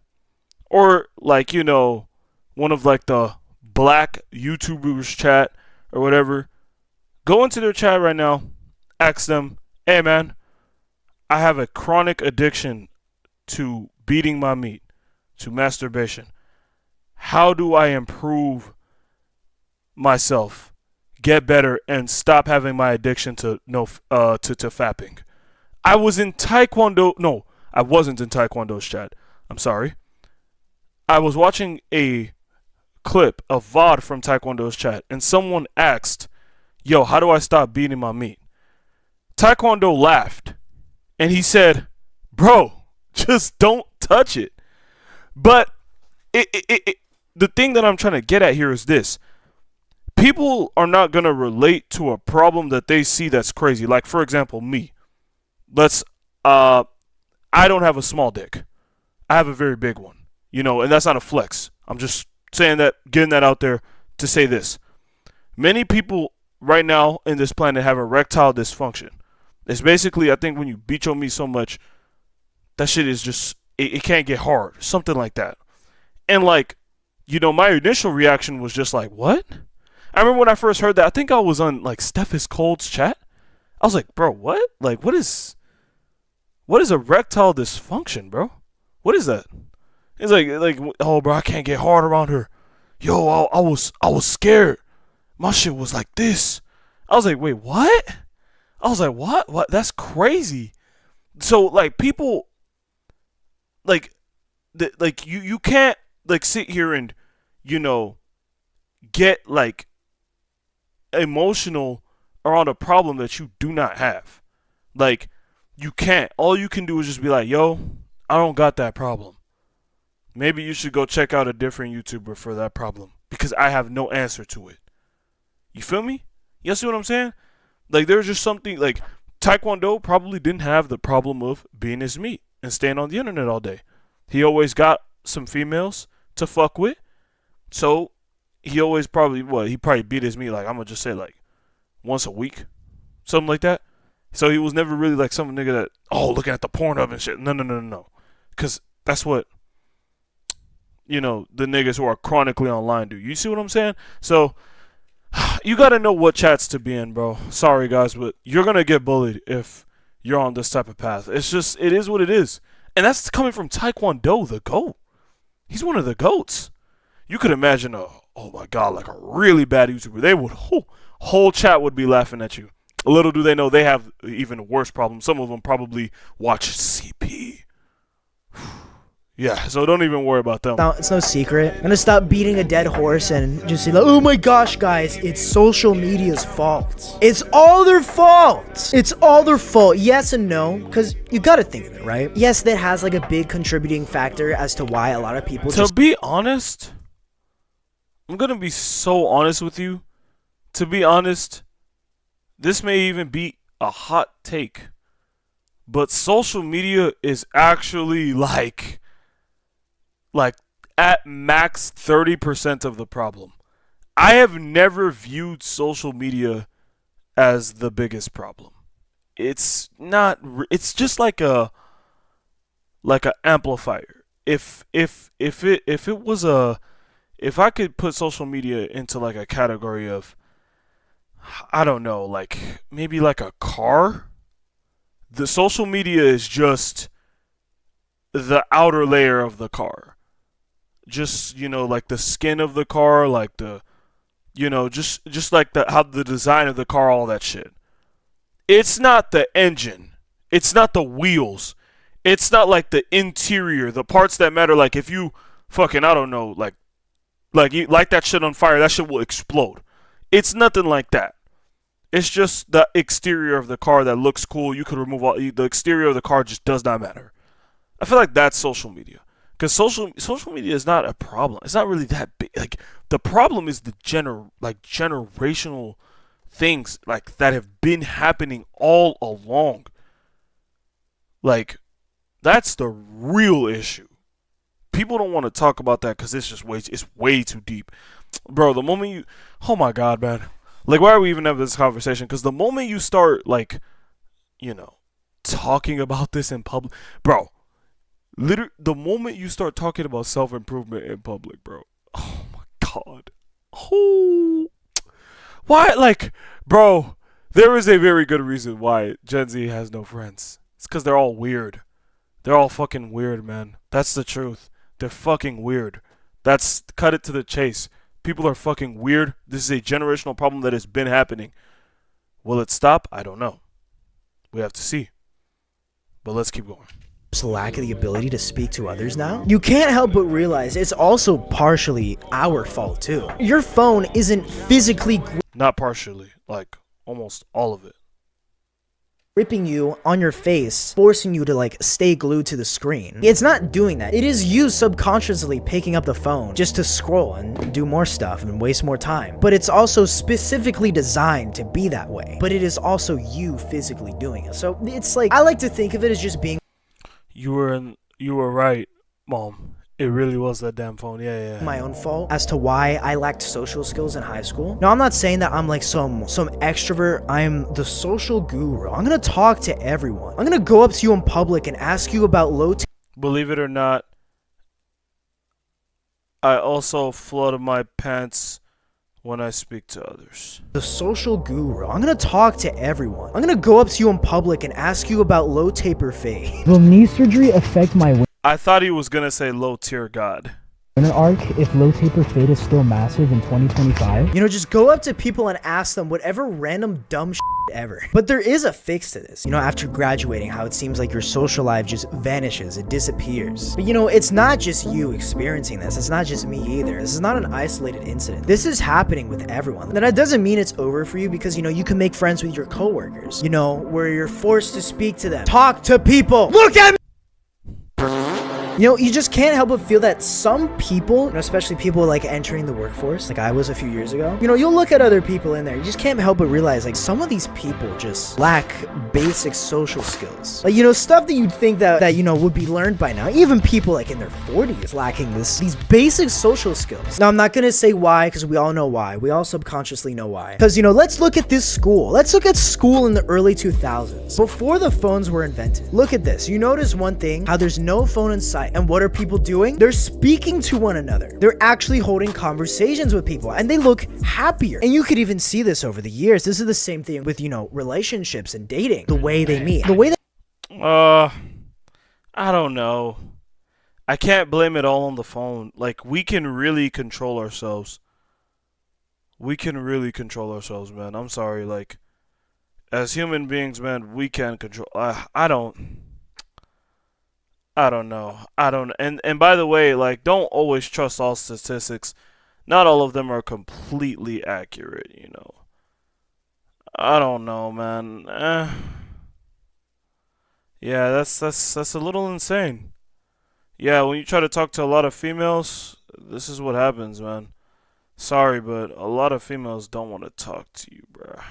or like, you know, one of like the black YouTubers chat or whatever. Go into their chat right now, ask them, hey man, I have a chronic addiction to beating my meat, to masturbation. How do I improve myself, get better, and stop having my addiction to fapping? I was in Taekwondo. No, I wasn't in Taekwondo's chat. I'm sorry. I was watching a clip of VOD from Taekwondo's chat, and someone asked, yo, how do I stop beating my meat? Taekwondo laughed, and he said, bro, just don't touch it. But the thing that I'm trying to get at here is this. People are not going to relate to a problem that they see that's crazy. Like, for example, me. I don't have a small dick. I have a very big one. You know, and that's not a flex. I'm just saying that, getting that out there to say this. Many people right now in this planet have erectile dysfunction. It's basically, I think, when you beat your meat so much, that shit is just, it can't get hard. Something like that. And like, you know, my initial reaction was just like, what? I remember when I first heard that, I think I was on like Steph is Cold's chat. I was like, bro, what? Like, what is erectile dysfunction, bro? What is that? It's like, oh, bro, I can't get hard around her. Yo, I was scared. My shit was like this. I was like, wait, what? I was like, what? What? That's crazy. So like, people, like, you can't like sit here and, you know, get like emotional around a problem that you do not have. Like, you can't. All you can do is just be like, yo, I don't got that problem. maybe you should go check out a different YouTuber for that problem because I have no answer to it. You feel me? You see what I'm saying? Like, there's just something like Taekwondo probably didn't have the problem of being his meat and staying on the internet all day. He always got some females to fuck with, so he always he probably beat his meat, like, I'm gonna just say, like, once a week, something like that. So he was never really like some nigga that, looking at the porn of and shit. No. Because that's what, the niggas who are chronically online do. You see what I'm saying? So you gotta know what chats to be in, bro. Sorry, guys, but you're gonna get bullied if you're on this type of path. It is what it is. And that's coming from Taekwondo, the GOAT. He's one of the GOATs. You could imagine like a really bad YouTuber. They would, whole chat would be laughing at you. Little do they know they have even worse problems. Some of them probably watch CP. Yeah, so don't even worry about them. It's no secret. I'm gonna stop beating a dead horse and just say, like, oh my gosh, guys, it's social media's fault. It's all their fault. It's all their fault. Yes and no, because you gotta think of it, right? Yes, that has like a big contributing factor as to why a lot of people To be honest, I'm gonna be so honest with you. To be honest, this may even be a hot take, but social media is actually like at max 30% of the problem. I have never viewed social media as the biggest problem. It's not. It's just like a amplifier. If I could put social media into like a category of, I don't know, like maybe like a car. The social media is just the outer layer of the car. Just, like the skin of the car, like the, just like how the design of the car, all that shit. It's not the engine. It's not the wheels. It's not like the interior, the parts that matter. Like if you fucking, I don't know, you light that shit on fire, that shit will explode. It's nothing like that. It's just the exterior of the car that looks cool. You could remove the exterior of the car just does not matter. I feel like that's social media. Because social media is not a problem. It's not really that big. Like, the problem is the generational things like that have been happening all along. Like, that's the real issue. People don't want to talk about that because it's way too deep. Bro, the moment you, oh my God, man. Like, why are we even having this conversation? Because the moment you start, like, talking about this in public, bro, literally, the moment you start talking about self-improvement in public, bro, oh my God. Oh, why, like, bro, there is a very good reason why Gen Z has no friends. It's because they're all weird. They're all fucking weird, man. That's the truth. They're fucking weird. Cut it to the chase. People are fucking weird. This is a generational problem that has been happening. Will it stop? I don't know. We have to see. But let's keep going. Lack of the ability to speak to others now, you can't help but realize it's also partially our fault too. Your phone isn't physically not partially, like almost all of it. Gripping you on your face, forcing you to like stay glued to the screen. It's not doing that. It is you subconsciously picking up the phone just to scroll and do more stuff and waste more time. But it's also specifically designed to be that way. But it is also you physically doing it. So it's like, I like to think of it as just being. You were right, Mom. It really was that damn phone. Yeah. My own fault as to why I lacked social skills in high school. Now, I'm not saying that I'm like some extrovert. I'm the social guru. I'm gonna talk to everyone. I'm gonna go up to you in public and ask you about Believe it or not, I also flood my pants when I speak to others. The social guru. I'm gonna talk to everyone. I'm gonna go up to you in public and ask you about low taper fade. Will knee surgery affect my I thought he was gonna say low tier God. winter arc if low taper fade is still massive in 2025? Just go up to people and ask them whatever random dumb shit ever. But there is a fix to this. After graduating, how it seems like your social life just vanishes, it disappears. But it's not just you experiencing this. It's not just me either. This is not an isolated incident. This is happening with everyone. And that doesn't mean it's over for you because, you can make friends with your coworkers, where you're forced to speak to them. Talk to people. Look at me. You know, you just can't help but feel that some people, especially people like entering the workforce, like I was a few years ago, you know, you'll look at other people in there, you just can't help but realize like some of these people just lack basic social skills. Like, you know, stuff that you'd think that you know, would be learned by now. Even people like in their 40s lacking these basic social skills. Now, I'm not gonna say why, because we all know why. We all subconsciously know why. Because, you know, let's look at this school. Let's look at school in the early 2000s, before the phones were invented. Look at this. You notice one thing, how there's no phone in sight. And what are people doing? They're speaking to one another. They're actually holding conversations with people, and they look happier. And you could even see this over the years. This is the same thing with, you know, relationships and dating. The way they meet. The way that I don't know. I can't blame it all on the phone. Like, we can really control ourselves. We can really control ourselves, man. I'm sorry. Like, as human beings, man, we can control. I don't know. And by the way, like, don't always trust all statistics. Not all of them are completely accurate, you know. I don't know, man. Yeah, that's a little insane. Yeah, when you try to talk to a lot of females, this is what happens, man. Sorry, but a lot of females don't want to talk to you, bruh.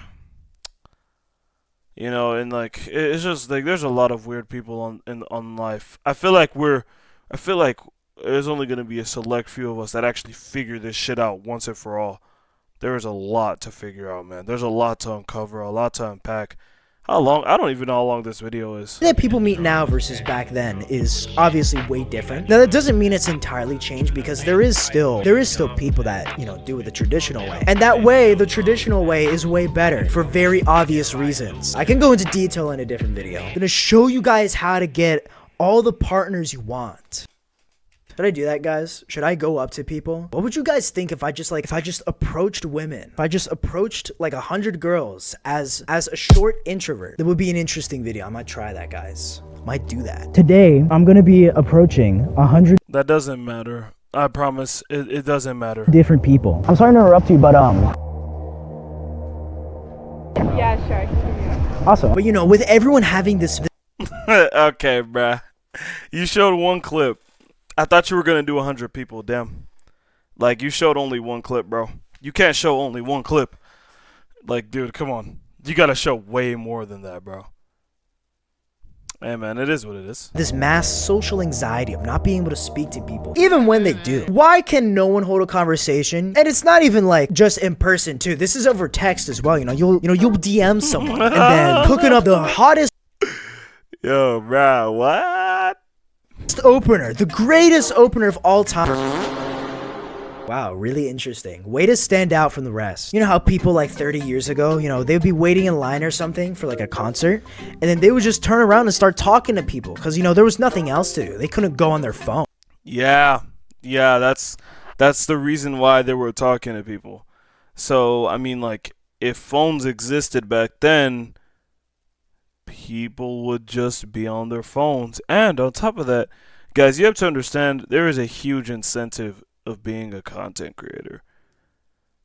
You know, and like it's just like there's a lot of weird people on life. I feel like there's only gonna be a select few of us that actually figure this shit out once and for all. There is a lot to figure out, man. There's a lot to uncover, a lot to unpack. How long? I don't even know how long this video is. that people meet now versus back then is obviously way different. Now that doesn't mean it's entirely changed, because there is still people that, you know, do it the traditional way. And that way, the traditional way is way better for very obvious reasons. I can go into detail in a different video. I'm gonna show you guys how to get all the partners you want. Should I do that, guys? Should I go up to people? What would you guys think if I just approached women? If I just approached like 100 girls as a short introvert? That would be an interesting video. I might try that, guys. Might do that. Today, I'm gonna be approaching 100 That doesn't matter. I promise. It doesn't matter. different people. I'm sorry to interrupt you, but Yeah, sure. awesome. But you know, with everyone having this Okay, bruh. You showed one clip. I thought you were gonna do 100 people. Damn. Like, you showed only one clip, bro. You can't show only one clip. Like, dude, come on. You gotta show way more than that, bro. Hey, man, it is what it is. this mass social anxiety of not being able to speak to people, even when they do. Why can no one hold a conversation? And it's not even like just in person too. This is over text as well. You'll DM someone and then hooking up the hottest Yo, bro, what? opener, the greatest opener of all time. Wow, really interesting. Way to stand out from the rest. You know how people like 30 years ago, you know, they'd be waiting in line or something for like a concert, and then they would just turn around and start talking to people because, you know, there was nothing else to do. They couldn't go on their phone. Yeah, that's the reason why they were talking to people. So, I mean, like, if phones existed back then, people would just be on their phones. And on top of that, guys, you have to understand there is a huge incentive of being a content creator.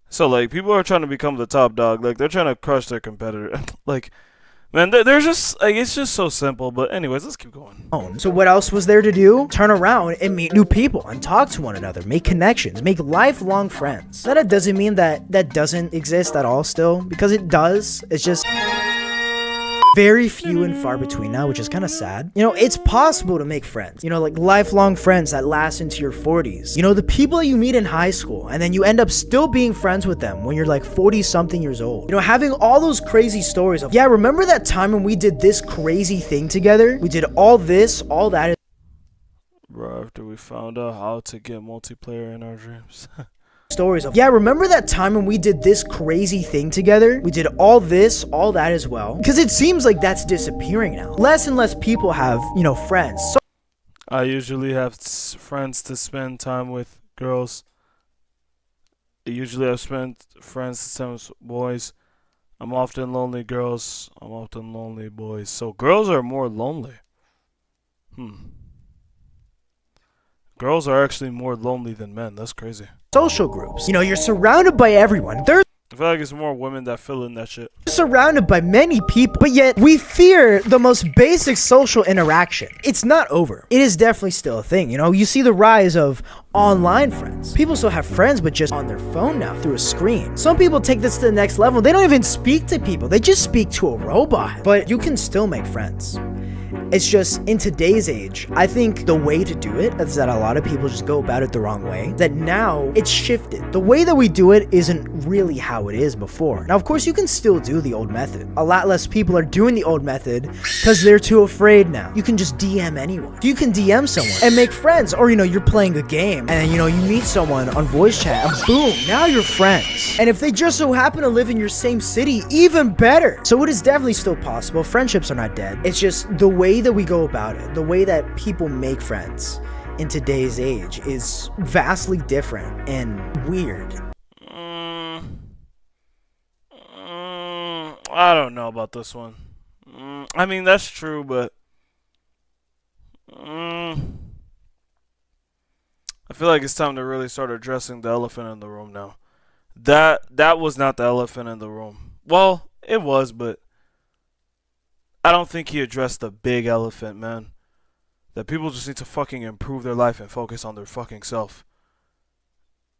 So, like, people are trying to become the top dog. Like, they're trying to crush their competitor. Like, man, they're just, like, it's just so simple. But anyways, let's keep going. So what else was there to do? Turn around and meet new people and talk to one another, make connections, make lifelong friends. That doesn't mean that doesn't exist at all still, because it does. It's just very few and far between now, which is kind of sad. You know, it's possible to make friends, you know, like lifelong friends that last into your 40s. You know, the people that you meet in high school and then you end up still being friends with them when you're like 40 something years old. You know, having all those crazy stories of, yeah, remember that time when we did this crazy thing together? We did all this, all that. Bro, after we found out how to get multiplayer in our dreams. Stories of, yeah, remember that time when we did this crazy thing together? We did all this, all that as well. Because it seems like that's disappearing now. Less and less people have, you know, friends. So I usually have friends to spend time with girls. Usually I've spent friends to spend with boys. I'm often lonely girls. I'm often lonely boys. So girls are more lonely. Girls are actually more lonely than men. That's crazy. social groups. You know, you're surrounded by everyone. There's I feel like it's more women that fill in that shit. Surrounded by many people, but yet we fear the most basic social interaction. It's not over. It is definitely still a thing. You know, you see the rise of online friends. People still have friends, but just on their phone now through a screen. Some people take this to the next level. They don't even speak to people. They just speak to a robot. But you can still make friends. It's just, in today's age, I think the way to do it is that a lot of people just go about it the wrong way. That now, it's shifted. The way that we do it isn't really how it is before. Now, of course, you can still do the old method. A lot less people are doing the old method because they're too afraid now. You can just DM anyone. You can DM someone and make friends. Or, you know, you're playing a game and, you know, you meet someone on voice chat and boom, now you're friends. And if they just so happen to live in your same city, even better. So it is definitely still possible. Friendships are not dead. It's just the way that we go about it, the way that people make friends in today's age is vastly different and weird. I don't know about this one. I mean, that's true, but I feel like it's time to really start addressing the elephant in the room now. That was not the elephant in the room. Well, it was, but I don't think he addressed the big elephant, man. That people just need to fucking improve their life and focus on their fucking self.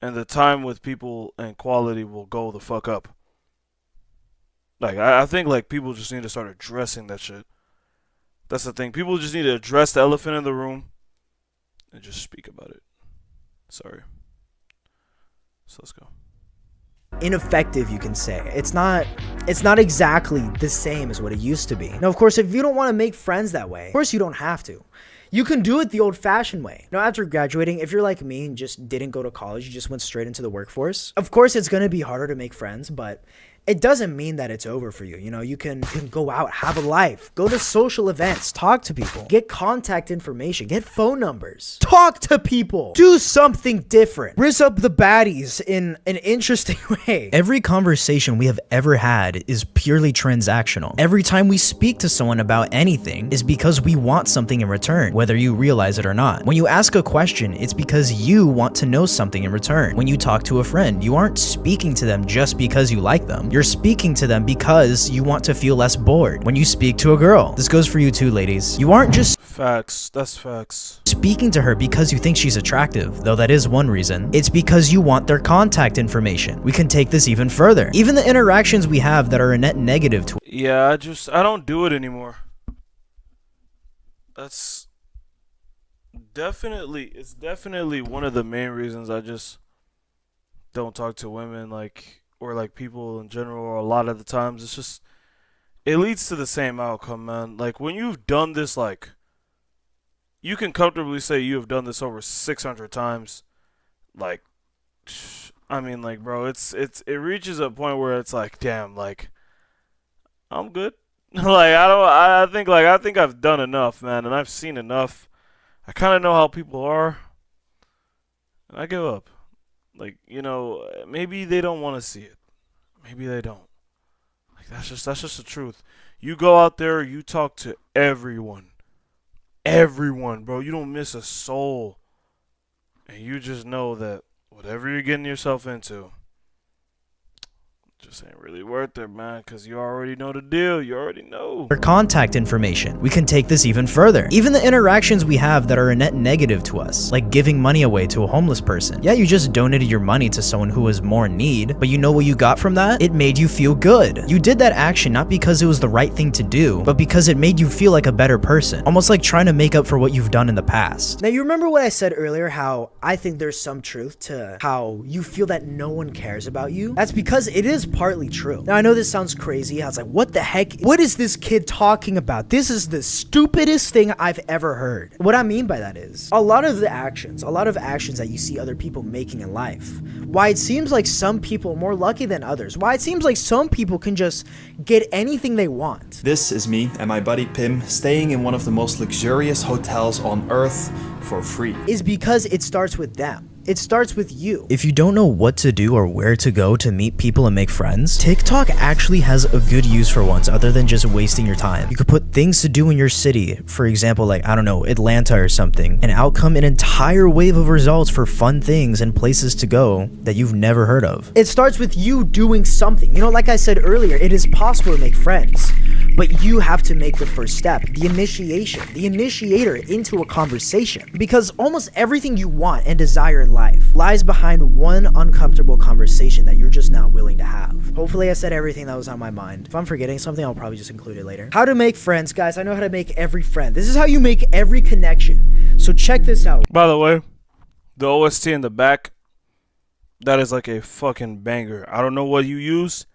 And the time with people and quality will go the fuck up. Like, I think, like, people just need to start addressing that shit. That's the thing. People just need to address the elephant in the room and just speak about it. Sorry. So let's go. Ineffective, you can say. It's not exactly the same as what it used to be. Now, of course, if you don't want to make friends that way, of course you don't have to. You can do it the old-fashioned way. Now, after graduating, if you're like me and just didn't go to college, you just went straight into the workforce, of course it's going to be harder to make friends, but it doesn't mean that it's over for you. You know, you can go out, have a life, go to social events, talk to people, get contact information, get phone numbers, talk to people, do something different, rizz up the baddies in an interesting way. Every conversation we have ever had is purely transactional. Every time we speak to someone about anything is because we want something in return, whether you realize it or not. When you ask a question, it's because you want to know something in return. When you talk to a friend, you aren't speaking to them just because you like them. You're speaking to them because you want to feel less bored. When you speak to a girl, this goes for you too, ladies. You aren't just Facts. That's facts. speaking to her because you think she's attractive, though that is one reason. It's because you want their contact information. We can take this even further. Even the interactions we have that are a net negative to Yeah, I don't do it anymore. It's definitely one of the main reasons I just don't talk to women, like, or like people in general, or a lot of the times it's just, it leads to the same outcome, man. Like, when you've done this, like, you can comfortably say you have done this over 600 times. Like, I mean, like, bro, it reaches a point where it's like, damn, like, I'm good. Like, I think I've done enough, man, and I've seen enough. I kind of know how people are, and I give up. Like, you know, maybe they don't want to see it. Maybe they don't. Like, that's just the truth. You go out there, you talk to everyone. Everyone, bro. You don't miss a soul. And you just know that whatever you're getting yourself into just ain't really worth it, man, because you already know the deal. You already know. their contact information. We can take this even further. Even the interactions we have that are a net negative to us, like giving money away to a homeless person. Yeah, you just donated your money to someone who was more in need, but you know what you got from that? It made you feel good. You did that action not because it was the right thing to do, but because it made you feel like a better person. Almost like trying to make up for what you've done in the past. Now, you remember what I said earlier, how I think there's some truth to how you feel that no one cares about you? That's because it is partly true. Now, I know this sounds crazy. I was like, what the heck? What is this kid talking about? This is the stupidest thing I've ever heard. What I mean by that is a lot of actions that you see other people making in life. Why it seems like some people are more lucky than others. Why it seems like some people can just get anything they want. This is me and my buddy Pim staying in one of the most luxurious hotels on earth for free. Is because it starts with them. It starts with you. If you don't know what to do or where to go to meet people and make friends, TikTok actually has a good use for once other than just wasting your time. You could put things to do in your city, for example, like, I don't know, Atlanta or something, and out come an entire wave of results for fun things and places to go that you've never heard of. It starts with you doing something. You know, like I said earlier, it is possible to make friends, but you have to make the first step, the initiation, the initiator into a conversation. Because almost everything you want and desire in life lies behind one uncomfortable conversation that you're just not willing to have. Hopefully I said everything that was on my mind. If I'm forgetting something, I'll probably just include it later. How to make friends, guys. I know how to make every friend. This is how you make every connection. So check this out. By the way, the OST in the back, that is like a fucking banger. I don't know what you use.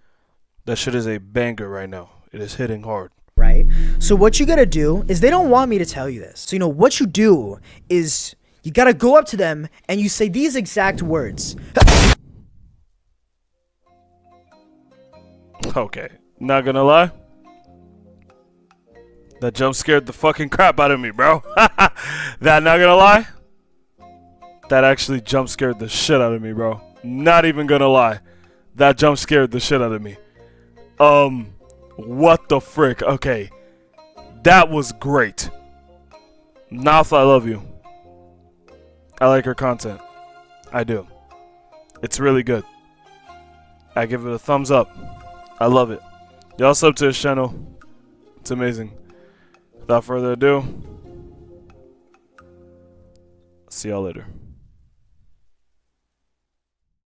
That shit is a banger right now. It is hitting hard. Right? So what you gotta do is, they don't want me to tell you this. So, you know, what you do is you gotta go up to them and you say these exact words. Okay, not gonna lie. That jump scared the fucking crap out of me, bro. That, not gonna lie, that actually jump scared the shit out of me, bro. Not even gonna lie. That jump scared the shit out of me. What the frick? Okay. That was great. Mouth, I love you. I like her content. I do. It's really good. I give it a thumbs up. I love it. Y'all sub to his channel. It's amazing. Without further ado, see y'all later.